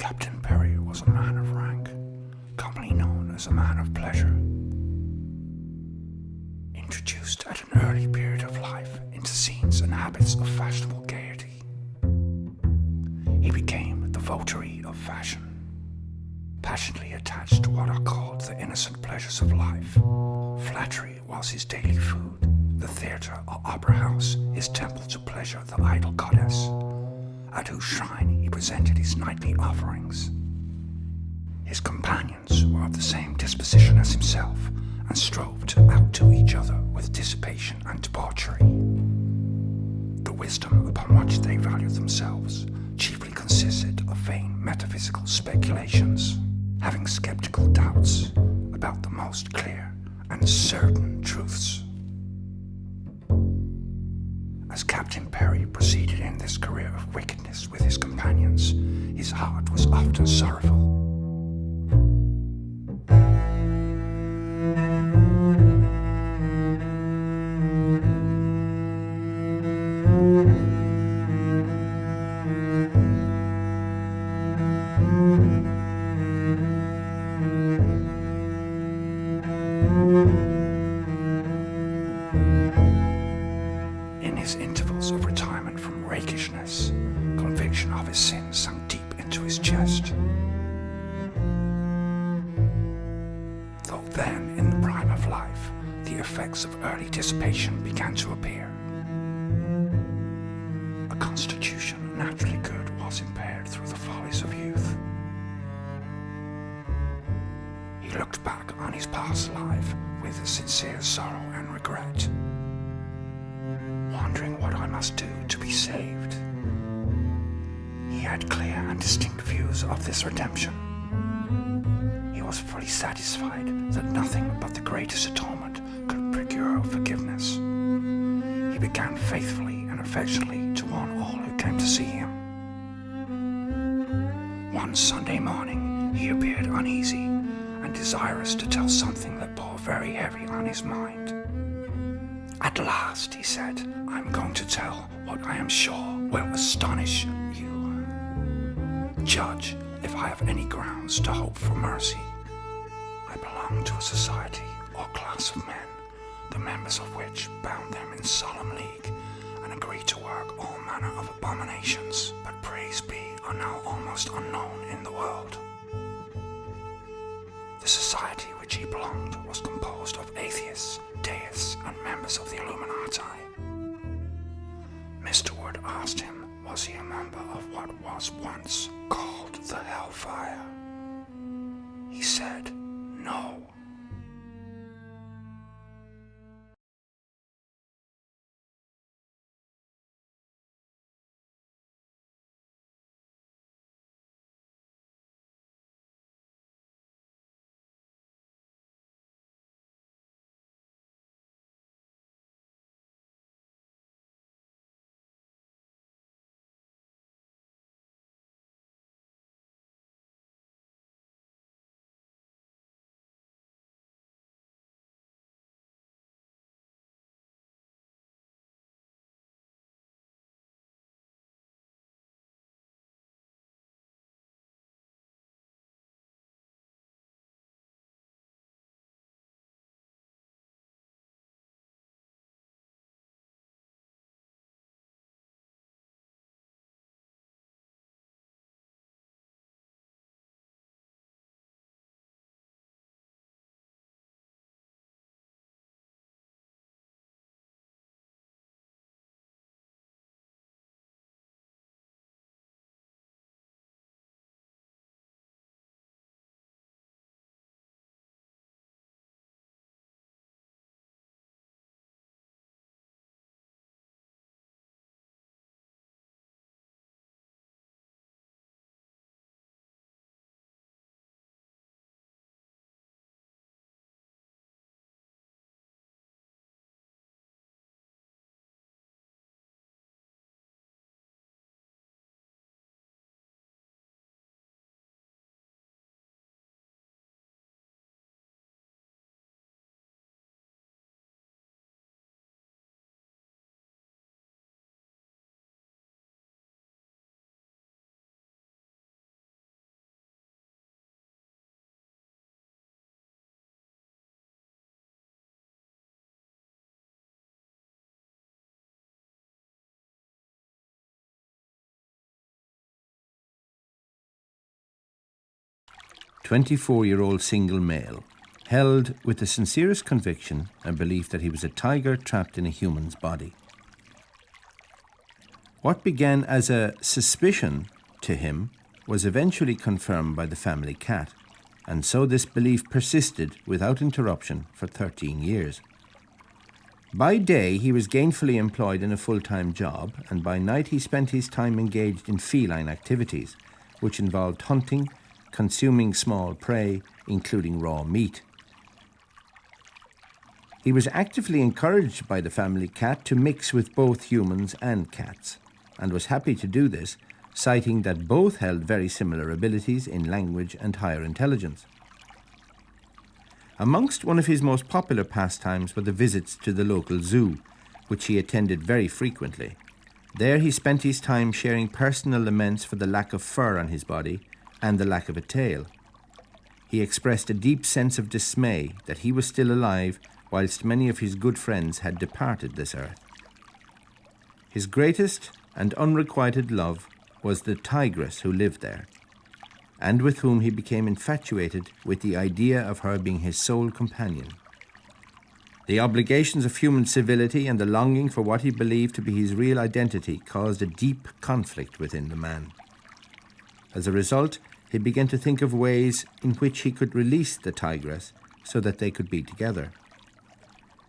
Captain Perry was a man of rank, commonly known as a man of pleasure. Introduced at an early period of life into scenes and habits of fashionable gaiety, he became the votary of fashion, passionately attached to what are called the innocent pleasures of life. Flattery was his daily food, the theatre or opera house his temple to pleasure the idle goddess, at whose shrine he presented his nightly offerings. His companions were of the same disposition as himself, and strove to outdo each other with dissipation and debauchery. The wisdom upon which they valued themselves chiefly consisted of vain metaphysical speculations, having skeptical doubts about the most clear and certain truths. As Captain Perry proceeded in this career of wickedness with his companions, his heart was often sorrowful. In his intervals of retirement from rakishness, conviction of his sins sunk deep into his chest. Though then, in the prime of life, the effects of early dissipation began to appear. A constitution naturally good was impaired through the follies of youth. He looked back on his past life with a sincere sorrow and regret, wondering what I must do to be saved. He had clear and distinct views of this redemption. He was fully satisfied that nothing but the greatest atonement could procure forgiveness. He began faithfully and affectionately to warn all who came to see him. One Sunday morning he appeared uneasy and desirous to tell something that bore very heavy on his mind. "At last," he said, "I'm going to tell what I am sure will astonish you. Judge if I have any grounds to hope for mercy. I belong to a society or class of men, the members of which bound them in solemn league and agreed to work all manner of abominations, but praise be, are now almost unknown in the world. The society which he belonged was composed of atheists, deists, and members of the Illuminati. Mr. Wood asked him, was he a member of what was once called the Hellfire? He said, no. 24-year-old single male, held with the sincerest conviction and belief that he was a tiger trapped in a human's body. What began as a suspicion to him was eventually confirmed by the family cat, and so this belief persisted without interruption for 13 years. By day, he was gainfully employed in a full-time job, and by night he spent his time engaged in feline activities, which involved hunting, consuming small prey, including raw meat. He was actively encouraged by the family cat to mix with both humans and cats, and was happy to do this, citing that both held very similar abilities in language and higher intelligence. Amongst one of his most popular pastimes were the visits to the local zoo, which he attended very frequently. There he spent his time sharing personal laments for the lack of fur on his body and the lack of a tail. He expressed a deep sense of dismay that he was still alive whilst many of his good friends had departed this earth. His greatest and unrequited love was the tigress who lived there, and with whom he became infatuated with the idea of her being his sole companion. The obligations of human civility and the longing for what he believed to be his real identity caused a deep conflict within the man. As a result, he began to think of ways in which he could release the tigress so that they could be together,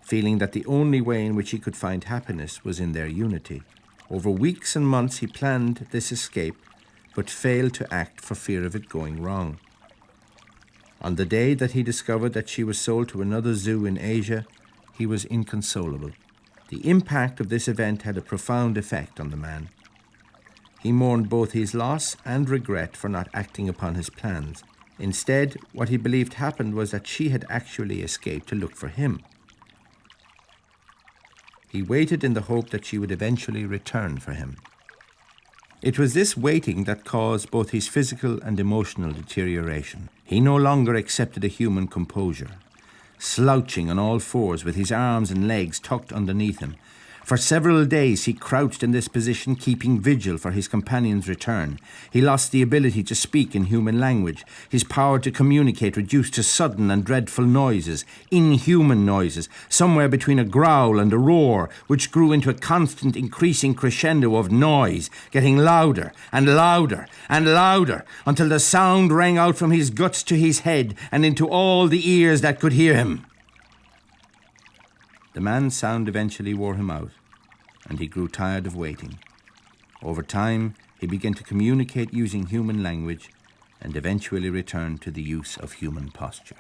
feeling that the only way in which he could find happiness was in their unity. Over weeks and months he planned this escape, but failed to act for fear of it going wrong. On the day that he discovered that she was sold to another zoo in Asia, he was inconsolable. The impact of this event had a profound effect on the man. He mourned both his loss and regret for not acting upon his plans. Instead, what he believed happened was that she had actually escaped to look for him. He waited in the hope that she would eventually return for him. It was this waiting that caused both his physical and emotional deterioration. He no longer accepted a human composure, slouching on all fours with his arms and legs tucked underneath him. For several days he crouched in this position, keeping vigil for his companion's return. He lost the ability to speak in human language. His power to communicate reduced to sudden and dreadful noises, inhuman noises, somewhere between a growl and a roar, which grew into a constant increasing crescendo of noise, getting louder and louder and louder, until the sound rang out from his guts to his head and into all the ears that could hear him. The man's sound eventually wore him out, and he grew tired of waiting. Over time, he began to communicate using human language and eventually returned to the use of human posture.